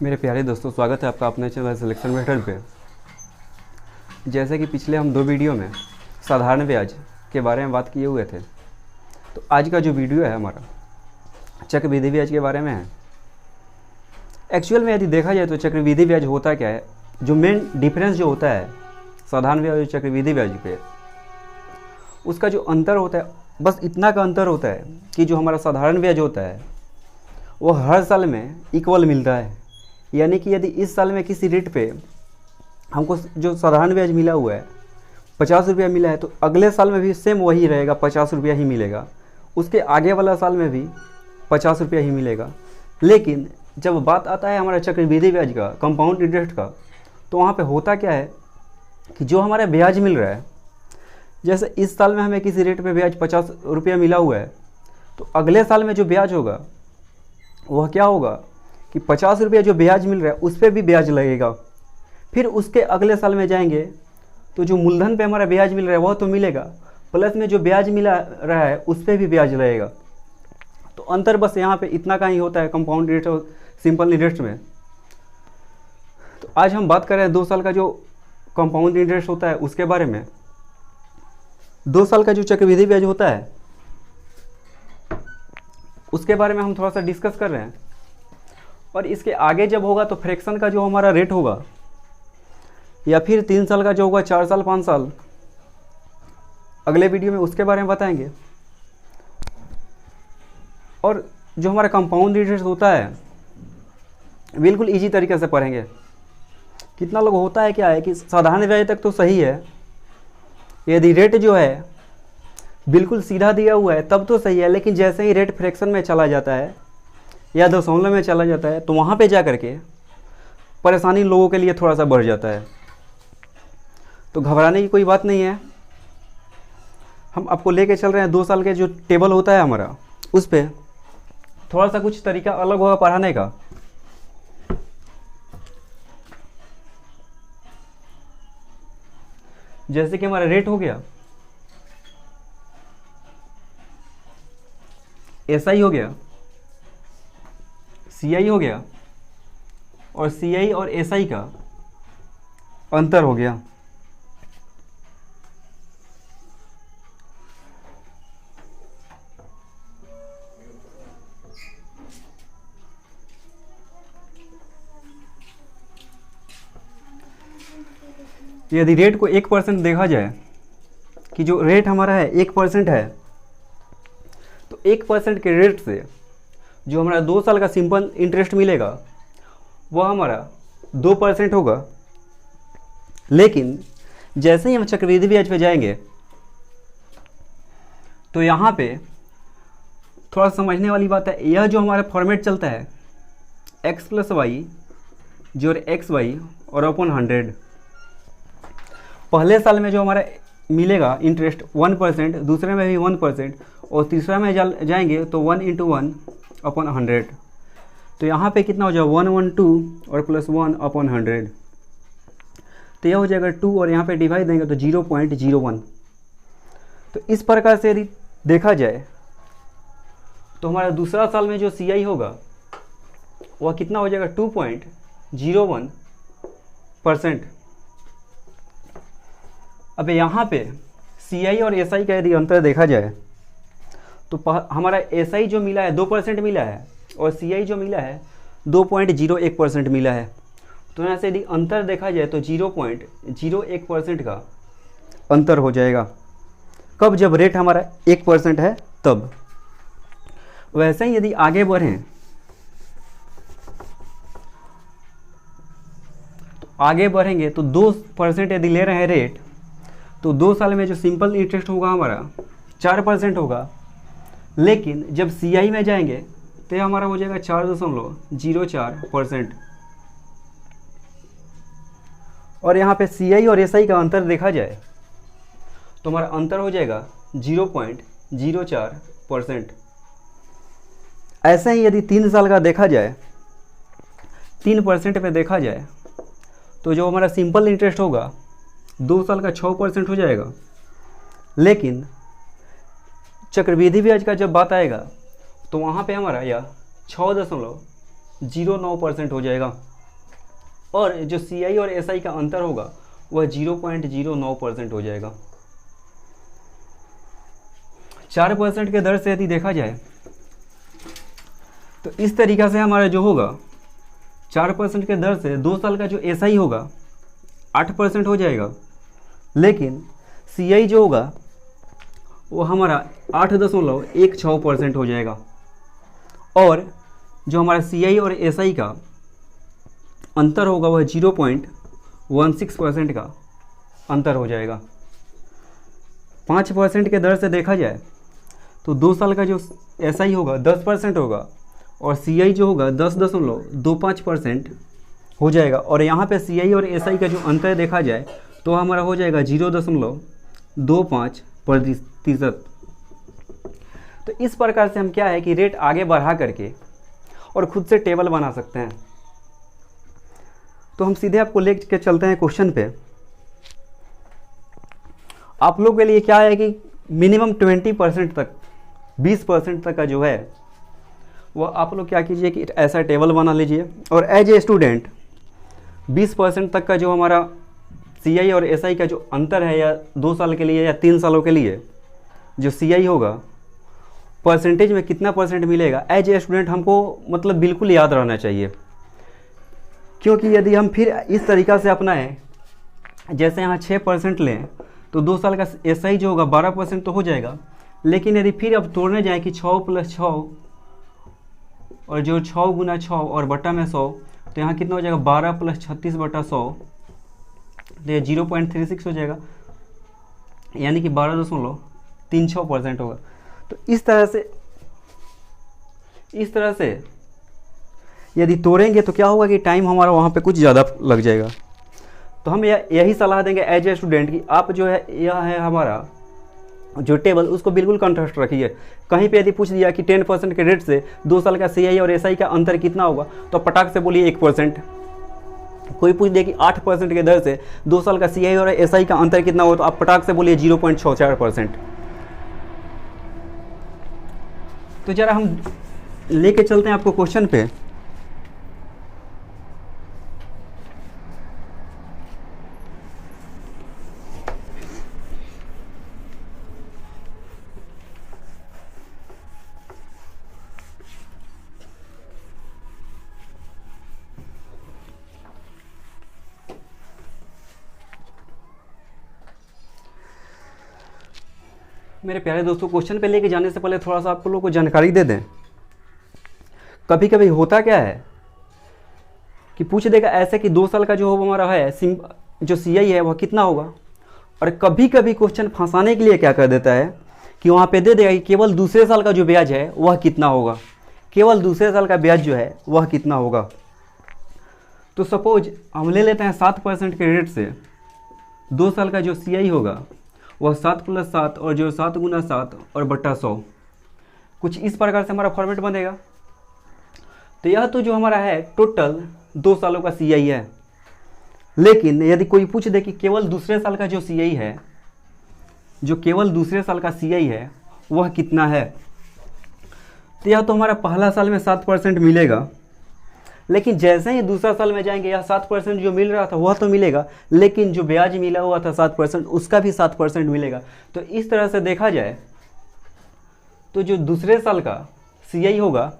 मेरे प्यारे दोस्तों, स्वागत है आपका अपने चैनल सिलेक्शन मेथड पे। जैसे कि पिछले हम 2 वीडियो में साधारण ब्याज के बारे में बात किए हुए थे, तो आज का जो वीडियो है हमारा चक्रवृद्धि ब्याज के बारे में है। एक्चुअल में यदि देखा जाए तो चक्रवृद्धि ब्याज होता क्या है, जो मेन डिफरेंस जो होता है साधारण ब्याज और चक्रवृद्धि ब्याज पे, उसका जो अंतर होता है बस इतना का अंतर होता है कि जो हमारा साधारण ब्याज होता है वो हर साल में इक्वल मिलता है। यानी कि यदि इस साल में किसी रेट पे हमको जो साधारण ब्याज मिला हुआ है 50 रुपया मिला है, तो अगले साल में भी सेम वही रहेगा, 50 रुपया ही मिलेगा। उसके आगे वाला साल में भी 50 रुपया ही मिलेगा। लेकिन जब बात आता है हमारा चक्रवृद्धि ब्याज का, कंपाउंड इंटरेस्ट का, तो वहाँ पे होता क्या है कि जो हमारा ब्याज मिल रहा है, जैसे इस साल में हमें किसी रेट पे ब्याज 50 रुपया मिला हुआ है, तो अगले साल में जो ब्याज होगा वह क्या होगा कि 50 रुपया जो ब्याज मिल रहा है उस पर भी ब्याज लगेगा। फिर उसके अगले साल में जाएंगे तो जो मूलधन पे हमारा ब्याज मिल रहा है वह तो मिलेगा, प्लस में जो ब्याज मिला रहा है उस पर भी ब्याज लगेगा। तो अंतर बस यहाँ पे इतना का ही होता है कंपाउंड इंटरेस्ट और सिंपल इंटरेस्ट में। तो आज हम बात कर रहे हैं 2 साल का जो कंपाउंड इंटरेस्ट होता है उसके बारे में। 2 साल का जो चक्रवृद्धि ब्याज होता है उसके बारे में हम थोड़ा सा डिस्कस कर रहे हैं। और इसके आगे जब होगा तो फ्रैक्शन का जो हमारा रेट होगा, या फिर 3 साल का जो होगा, 4 साल 5 साल, अगले वीडियो में उसके बारे में बताएंगे। और जो हमारा कंपाउंड इंटरेस्ट होता है बिल्कुल इजी तरीके से पढ़ेंगे। कितना लोग होता है क्या है कि साधारण ब्याज तक तो सही है, यदि रेट जो है बिल्कुल सीधा दिया हुआ है तब तो सही है, लेकिन जैसे ही रेट फ्रैक्शन में चला जाता है या दशमलव में चला जाता है तो वहाँ पे जा करके परेशानी लोगों के लिए थोड़ा सा बढ़ जाता है। तो घबराने की कोई बात नहीं है। हम आपको लेके चल रहे हैं 2 साल के जो टेबल होता है हमारा, उस पर थोड़ा सा कुछ तरीका अलग होगा पढ़ाने का। जैसे कि हमारा रेट हो गया, एसआई हो गया, सीआई हो गया, और सीआई और एसआई का अंतर हो गया। यदि रेट को 1% देखा जाए कि जो रेट हमारा है 1% है, तो 1% के रेट से जो हमारा 2 साल का सिंपल इंटरेस्ट मिलेगा वह हमारा 2% होगा। लेकिन जैसे ही हम चक्रवृद्धि ब्याज पे जाएंगे तो यहाँ पे थोड़ा समझने वाली बात है। यह जो हमारा फॉर्मेट चलता है x + y जोड़ xy और अपॉन 100, पहले साल में जो हमारा मिलेगा इंटरेस्ट 1%, दूसरे में भी 1%, और तीसरा में जाएंगे तो 1 × 1 अपॉन 100। तो यहाँ पे कितना हो जाएगा 112 और प्लस 1 अपॉन 100, तो यह हो जाएगा 2, और यहाँ पे डिवाइड देंगे तो 0.01। तो इस प्रकार से यदि देखा जाए तो हमारा दूसरा साल में जो सीआई होगा वह कितना हो जाएगा 2.01%। अब यहाँ पे सीआई और एसआई का यदि अंतर देखा जाए तो हमारा एसआई जो मिला है 2% मिला है, और सीआई जो मिला है 2.01% मिला है। तो यहाँ से यदि अंतर देखा जाए तो 0.01% का अंतर हो जाएगा। कब? जब रेट हमारा 1% है तब। वैसे ही यदि आगे बढ़ें तो आगे बढ़ेंगे तो 2% यदि ले रहे हैं रेट, तो 2 साल में जो सिंपल इंटरेस्ट होगा हमारा 4% होगा। लेकिन जब सीआई में जाएंगे तो यह हमारा हो जाएगा 4.04%। और यहाँ पे सीआई और एसआई का अंतर देखा जाए तो हमारा अंतर हो जाएगा 0.04%। ऐसे ही यदि 3 साल का देखा जाए, 3% पे देखा जाए, तो जो हमारा सिंपल इंटरेस्ट होगा 2 साल का 6% हो जाएगा। लेकिन चक्रवृद्धि ब्याज का जब बात आएगा तो वहाँ पे हमारा यह 6.09% हो जाएगा। और जो CI और SI का अंतर होगा वह 0.09% हो जाएगा। 4% के दर से यदि देखा जाए तो इस तरीक़ा से हमारा जो होगा 4% के दर से 2 साल का जो SI होगा 8% हो जाएगा, लेकिन CI जो होगा वो हमारा 8.16% हो जाएगा। और जो हमारा CI और SI का अंतर होगा वह 0.16% का अंतर हो जाएगा। 5% के दर से देखा जाए तो 2 साल का जो SI होगा 10% होगा और CI जो होगा 10.25% हो जाएगा। और यहाँ पे CI और SI का जो अंतर देखा जाए तो हमारा हो जाएगा 0.25%। तो इस प्रकार से हम क्या है कि रेट आगे बढ़ा करके और खुद से टेबल बना सकते हैं। तो हम सीधे आपको ले के चलते हैं क्वेश्चन पे। आप लोग के लिए क्या है कि मिनिमम 20% तक 20% तक का जो है वो आप लोग क्या कीजिए कि ऐसा टेबल बना लीजिए और एज ए स्टूडेंट 20% तक का जो हमारा CI और SI का जो अंतर है या 2 साल के लिए या 3 सालों के लिए जो CI होगा परसेंटेज में कितना परसेंट मिलेगा, एज ए स्टूडेंट हमको मतलब बिल्कुल याद रहना चाहिए। क्योंकि यदि हम फिर इस तरीक़ा से अपनाएं, जैसे यहाँ 6% लें तो 2 साल का SI जो होगा 12% तो हो जाएगा, लेकिन यदि फिर अब तोड़ने जाएँ कि 6 + 6 और जो 6 × 6 और बटा में 100 तो यहाँ कितना हो जाएगा 12 + 36/100 तो ये 0.36 हो जाएगा, यानी कि 12.36% होगा। तो इस तरह से यदि तोड़ेंगे तो क्या होगा कि टाइम हमारा वहाँ पे कुछ ज़्यादा लग जाएगा। तो हम यही सलाह देंगे एज ए स्टूडेंट कि आप जो है यह है हमारा जो टेबल उसको बिल्कुल कंट्रास्ट रखिए। कहीं पे यदि पूछ दिया कि 10% के रेट से 2 साल का CI और SI का अंतर कितना होगा तो पटाख से बोलिए 1%। कोई पूछ दिया कि 8% के दर से 2 साल का CI और SI का अंतर कितना होगा तो आप पटाख से बोलिए 0.64%। तो जरा हम लेके चलते हैं आपको क्वेश्चन पे। मेरे प्यारे दोस्तों, क्वेश्चन पे लेके जाने से पहले थोड़ा सा आप लोगों को जानकारी दे दें। कभी कभी होता क्या है कि पूछ देगा ऐसे कि 2 साल का जो हमारा है जो CI है वह कितना होगा, और कभी कभी क्वेश्चन फंसाने के लिए क्या कर देता है कि वहाँ पे दे देगा कि केवल दूसरे साल का जो ब्याज है वह कितना होगा, केवल दूसरे साल का ब्याज जो है वह कितना होगा। तो सपोज हम ले लेते हैं 7% के रेट से 2 साल का जो CI होगा वह 7 + 7 और जो 7 × 7 और बटा 100, कुछ इस प्रकार से हमारा फॉर्मेट बनेगा। तो यह तो जो हमारा है टोटल 2 सालों का CI है, लेकिन यदि कोई पूछ दे कि केवल दूसरे साल का जो CI है, जो केवल दूसरे साल का CI है वह कितना है, तो यह तो हमारा पहला साल में 7% मिलेगा, लेकिन जैसे ही दूसरा साल में जाएंगे यह 7% जो मिल रहा था वह तो मिलेगा, लेकिन जो ब्याज मिला हुआ था 7% उसका भी 7% मिलेगा। तो इस तरह से देखा जाए तो जो दूसरे साल का CI होगा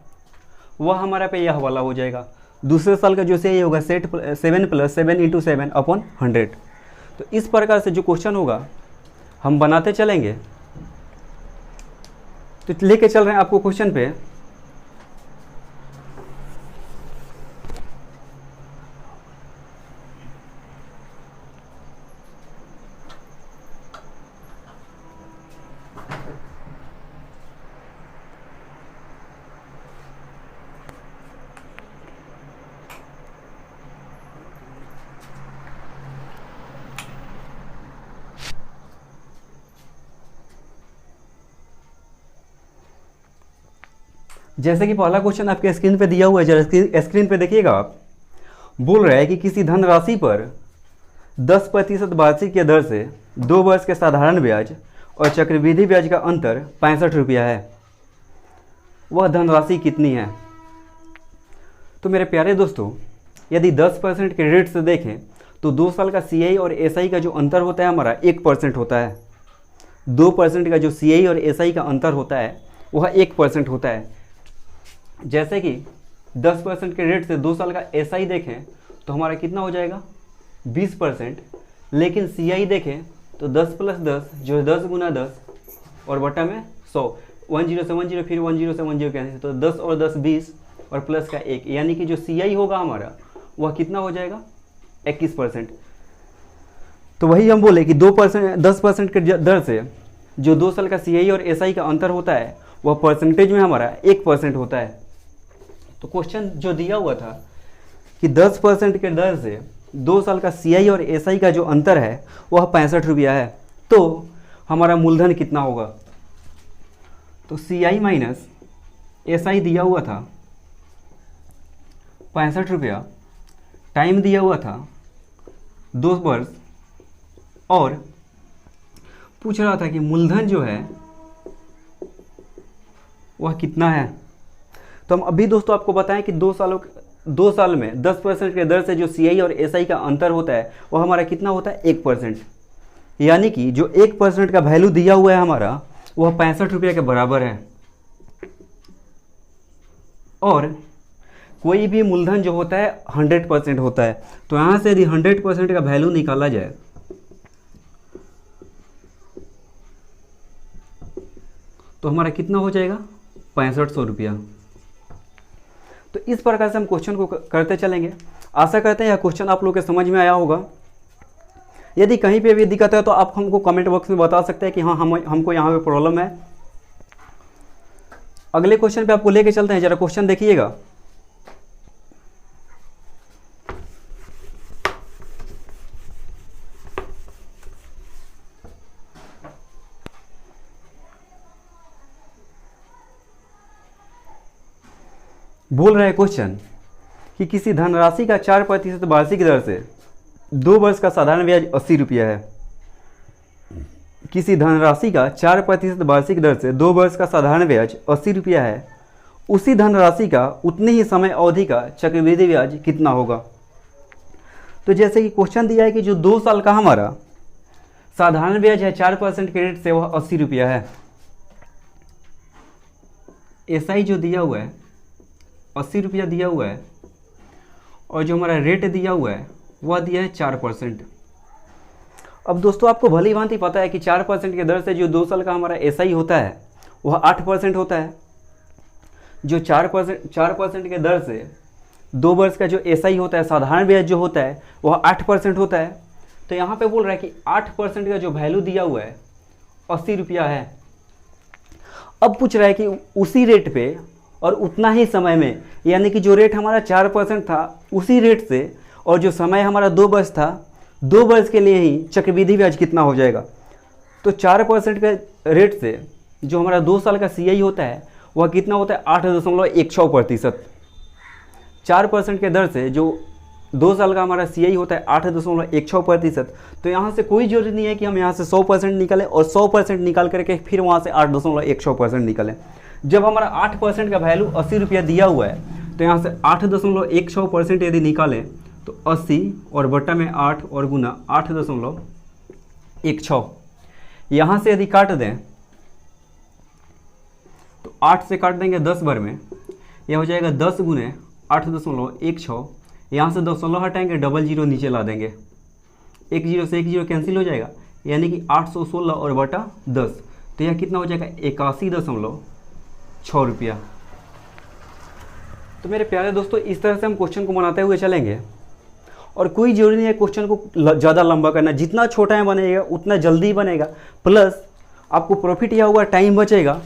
वह हमारा पे यह वाला हो जाएगा। दूसरे साल का जो CI होगा 7 + 7 × 7/100। तो इस प्रकार से जो क्वेश्चन होगा हम बनाते चलेंगे। तो लेके चल रहे हैं आपको क्वेश्चन पे। जैसे कि पहला क्वेश्चन आपके स्क्रीन पे दिया हुआ है, जरा स्क्रीन पे देखिएगा। आप बोल रहे हैं कि किसी धनराशि पर 10% वार्षिक की दर से 2 वर्ष के साधारण ब्याज और चक्रवृद्धि ब्याज का अंतर 65 रुपया है, वह धनराशि कितनी है। तो मेरे प्यारे दोस्तों, यदि 10% के रेट से देखें तो 2 साल का CI और SI का जो अंतर होता है हमारा 1% होता है। 2% का जो CI और SI का अंतर होता है वह 1% होता है। जैसे कि 10% के रेट से 2 साल का SI देखें तो हमारा कितना हो जाएगा 20%, लेकिन CI देखें तो 10 + 10 जो है 10 × 10 और बटा में 100, 10 से 10 फिर 10 से 10 कैंसिल, तो 10 और 10 20 और प्लस का 1, यानी कि जो CI होगा हमारा वह कितना हो जाएगा 21%। तो वही हम बोले कि 10% के दर से जो 2 साल का CI और SI का अंतर होता है वह परसेंटेज में हमारा 1% होता है। तो क्वेश्चन जो दिया हुआ था कि 10% के दर से 2 साल का CI और SI का जो अंतर है वह 65 रुपया है, तो हमारा मूलधन कितना होगा। तो CI माइनस SI दिया हुआ था 65 रुपया, टाइम दिया हुआ था 2 वर्ष, और पूछ रहा था कि मूलधन जो है वह कितना है। तो हम अभी दोस्तों आपको बताएं कि 2 साल में 10% के दर से जो CI और SI का अंतर होता है वह हमारा कितना होता है 1%, यानी कि जो 1% का वैल्यू दिया हुआ है हमारा वह 65 रुपये के बराबर है। और कोई भी मूलधन जो होता है 100% होता है, तो यहाँ से यदि 100% का वैल्यू निकाला जाए तो हमारा कितना हो जाएगा 6500 रुपया। तो इस प्रकार से हम क्वेश्चन को करते चलेंगे। आशा करते हैं यह क्वेश्चन आप लोग के समझ में आया होगा। यदि कहीं पे भी दिक्कत है तो आप हमको कमेंट बॉक्स में बता सकते हैं कि हाँ हमको यहाँ पे प्रॉब्लम है। अगले क्वेश्चन पे आपको लेके चलते हैं, जरा क्वेश्चन देखिएगा। बोल रहे हैं क्वेश्चन कि किसी धनराशि का 4% वार्षिक दर से 2 वर्ष का साधारण ब्याज 80 रुपया है। किसी धनराशि का 4% वार्षिक दर से 2 वर्ष का साधारण ब्याज 80 रुपया है। उसी धनराशि का उतनी ही समय अवधि का चक्रवृद्धि ब्याज कितना होगा। तो जैसे कि क्वेश्चन दिया है कि जो 2 साल का हमारा साधारण ब्याज है 4% के रेट से वह 80 रुपया है। SI जो दिया हुआ है 80 रुपया दिया हुआ है, और जो हमारा रेट दिया हुआ है वह दिया है 4%। अब दोस्तों आपको भली भांति पता है कि 4% के दर से जो 2 साल का हमारा SI होता है वह 8% होता है। जो 4% के दर से 2 वर्ष का जो SI होता है साधारण ब्याज जो होता है वह 8% होता है। तो यहाँ पे बोल रहा है कि 8% का जो वैल्यू दिया हुआ है 80 रुपया है। अब पूछ रहा है कि उसी रेट पे और उतना ही समय में, यानी कि जो रेट हमारा 4% था उसी रेट से, और जो समय हमारा 2 वर्ष था, 2 वर्ष के लिए ही चक्रवृद्धि ब्याज कितना हो जाएगा। तो 4% के रेट से जो हमारा 2 साल का CI होता है वह कितना होता है 8.16%। 4% के दर से जो 2 साल का हमारा CI होता है 8.16%। तो यहाँ से कोई जरूरी नहीं है कि हम यहाँ से 100% निकालें और 100% निकाल करके फिर वहाँ से 8.16% निकालें। जब हमारा 8% का वैल्यू 80 रुपया दिया हुआ है तो यहाँ से 8.16% यदि निकालें तो 80 और बटा में 8 और गुना 8.16, यहाँ से यदि काट दें तो 8 से काट देंगे 10 बार में, यह हो जाएगा 10 गुने 8.16। यहाँ से 2 हटाएंगे, डबल जीरो नीचे ला देंगे, 1 जीरो से 1 जीरो कैंसिल हो जाएगा, यानी कि 816 और बटा 10, तो यह कितना हो जाएगा 81.6 रुपया। तो मेरे प्यारे दोस्तों इस तरह से हम क्वेश्चन को बनाते हुए चलेंगे, और कोई जरूरी नहीं है क्वेश्चन को ज़्यादा लंबा करना, जितना छोटा है बनेगा उतना जल्दी बनेगा, प्लस आपको प्रॉफिट यह होगा, टाइम बचेगा।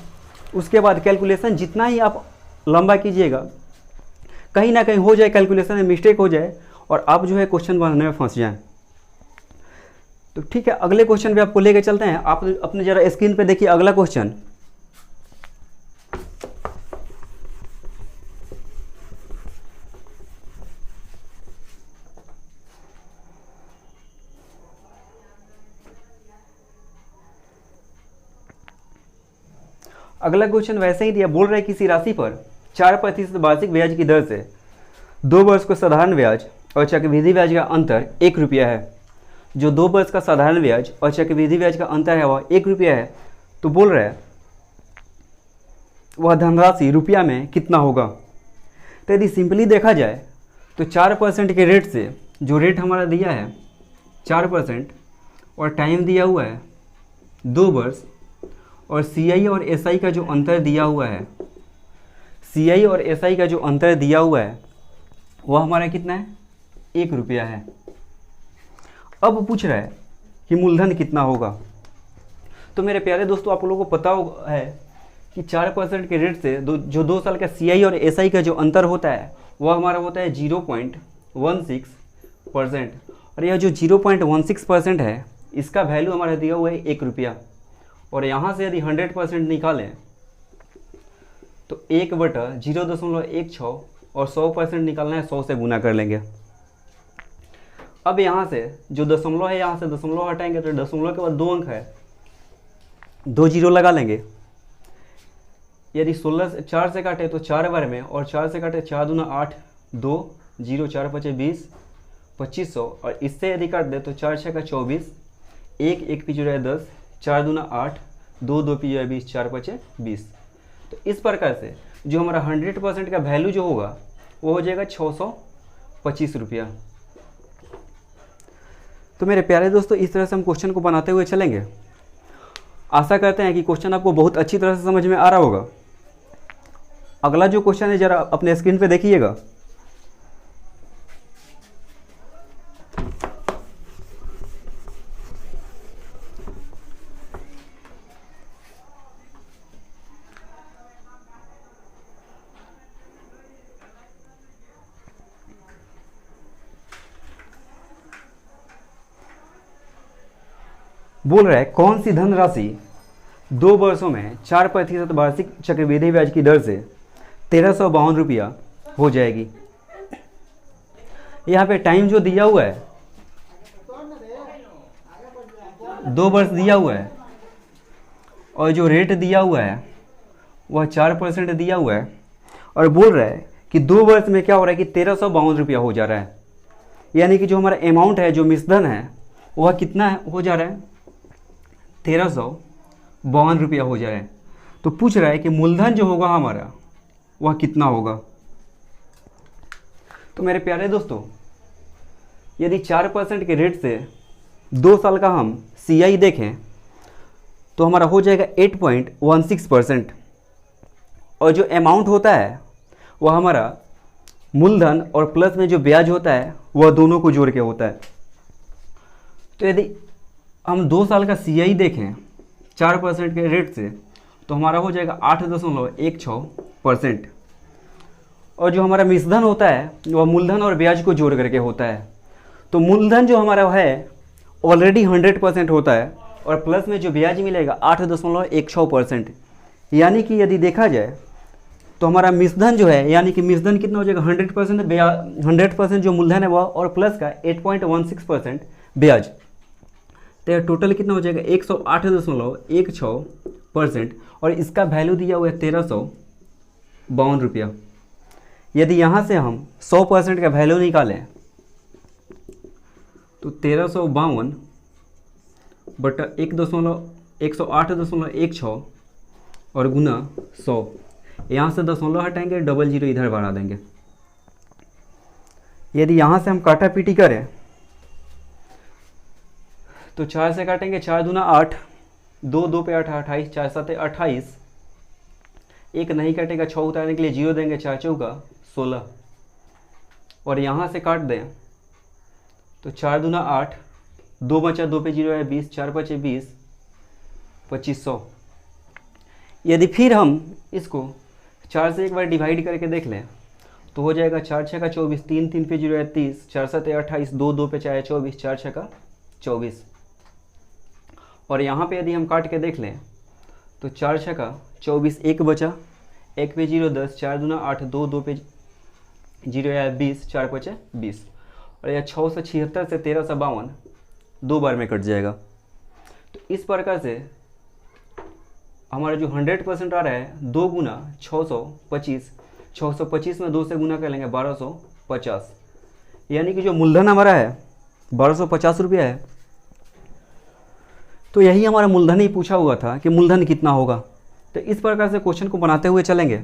उसके बाद कैलकुलेशन जितना ही आप लंबा कीजिएगा कहीं ना कहीं हो जाए, कैलकुलेशन में मिस्टेक हो जाए और आप जो है क्वेश्चन बनाने में फंस जाएं। तो ठीक है, अगले क्वेश्चन पे आपको लेके चलते हैं। आप अपने जरा स्क्रीन पे देखिए अगला क्वेश्चन। अगला क्वेश्चन वैसे ही दिया, बोल रहे किसी राशि पर 4% वार्षिक ब्याज की दर से 2 वर्ष को साधारण ब्याज और चक्रवृद्धि ब्याज का अंतर 1 रुपया है। जो 2 वर्ष का साधारण ब्याज और चक्रवृद्धि ब्याज का अंतर है वह 1 रुपया है। तो बोल रहा है वह धनराशि रुपया में कितना होगा। तो यदि सिंपली देखा जाए तो 4% के रेट से जो रेट हमारा दिया है 4% और टाइम दिया हुआ है 2 वर्ष और CI और SI का जो अंतर दिया हुआ है, CI और SI का जो अंतर दिया हुआ है वह हमारा कितना है 1 रुपया है। अब पूछ रहा है कि मूलधन कितना होगा। तो मेरे प्यारे दोस्तों आप लोगों को पता है कि 4% के रेट से जो 2 साल का CI और SI का जो अंतर होता है वह हमारा होता है 0.16%। और यह जो 0.16% है इसका वैल्यू हमारा दिया हुआ है 1 रुपया। और यहाँ से यदि 100% निकालें तो 1/0.16 और 100% निकालना है 100 से गुना कर लेंगे। अब यहाँ से जो दशमलव है यहाँ से दशमलव हटाएंगे तो दशमलव के बाद 2 अंक है, 2 जीरो लगा लेंगे। यदि 16 4 से काटे तो 4 बार में और 4 से काटे 4 दूना 8, 2 0 4 5 20 2500 और इससे यदि काट दे तो 4 6 का 24, 1 1 पीछे है 10, 4 दूना 8, 2 2 पीछे है 20, 4 5 20। तो इस प्रकार से जो हमारा 100% का वैल्यू जो होगा वो हो जाएगा 625 रुपया। तो मेरे प्यारे दोस्तों इस तरह से हम क्वेश्चन को बनाते हुए चलेंगे। आशा करते हैं कि क्वेश्चन आपको बहुत अच्छी तरह से समझ में आ रहा होगा। अगला जो क्वेश्चन है जरा अपने स्क्रीन पे देखिएगा। बोल रहा है कौन सी धनराशि 2 वर्षों में 4% वार्षिक चक्रवृद्धि ब्याज की दर से 1352 रुपया हो जाएगी। यहाँ पे टाइम जो दिया हुआ है 2 वर्ष दिया हुआ है और जो रेट दिया हुआ है वह 4% दिया हुआ है और बोल रहा है कि 2 वर्ष में क्या हो रहा है कि 1352 रुपया हो जा रहा है। यानी कि जो हमारा अमाउंट है जो मिश्रधन है वह कितना हो जा रहा है 1352 रुपया हो जा रहा है। तो पूछ रहा है कि मूलधन जो होगा हमारा वह कितना होगा। तो मेरे प्यारे दोस्तों यदि 4% के रेट से 2 साल का हम CI देखें तो हमारा हो जाएगा 8.16% और जो अमाउंट होता है वह हमारा मूलधन और प्लस में जो ब्याज होता है वह दोनों को जोड़ के होता है। तो यदि हम 2 साल का CI देखें 4% के रेट से तो हमारा हो जाएगा 8.16% और जो हमारा मिश्रधन होता है वह मूलधन और ब्याज को जोड़ करके होता है। तो मूलधन जो हमारा है ऑलरेडी 100% होता है और प्लस में जो ब्याज मिलेगा 8.16%। यानी कि यदि देखा जाए तो हमारा मिश्रधन जो है यानी कि मिश्रधन कितना हो जाएगा 100% जो मूलधन है वह और प्लस का 8.16% ब्याज। तो टोटल कितना हो जाएगा 108.16% और इसका वैल्यू दिया हुआ है 1352 रुपया। यदि यहाँ से हम 100% का वैल्यू निकालें तो 1352 बटा 108.16 और गुना 100, यहाँ से दशमलव हटाएंगे, 00 इधर बढ़ा देंगे। यदि यहाँ से हम काटा पीटी करें तो 4 से काटेंगे, 4 दूना 8, 2 2 पे 8 28, 4 7 28, 1 नहीं कटेगा, 6 उतारने के लिए 0 देंगे, 4 चौका 16 और यहाँ से काट दें तो 4 दूना 8, 2 बचा 2 पे 0 है 20, 4 बचे 20, 2500। यदि फिर हम इसको 4 से एक बार डिवाइड करके देख लें तो हो जाएगा 4 6 का 24, 3 3 पे 0 है 30, 4 7 28, 2 2 पे 4 है 24, 4 6 का 24 और यहाँ पे यदि हम काट के देख लें तो 4 6 का 24, 1 बचा, 1 पे 0 10, 4 दूना 8, 2 2 पे 0 है 20, 4 5 20 और यह 676 से 1352 2 बार में कट जाएगा। तो इस प्रकार से हमारा जो 100% आ रहा है 2 गुना 625 में 2 से गुना कर लेंगे 1250। यानी कि जो मूलधन हमारा है 1250 रुपया है। तो यही हमारा मूलधन ही पूछा हुआ था कि मूलधन कितना होगा। तो इस प्रकार से क्वेश्चन को बनाते हुए चलेंगे।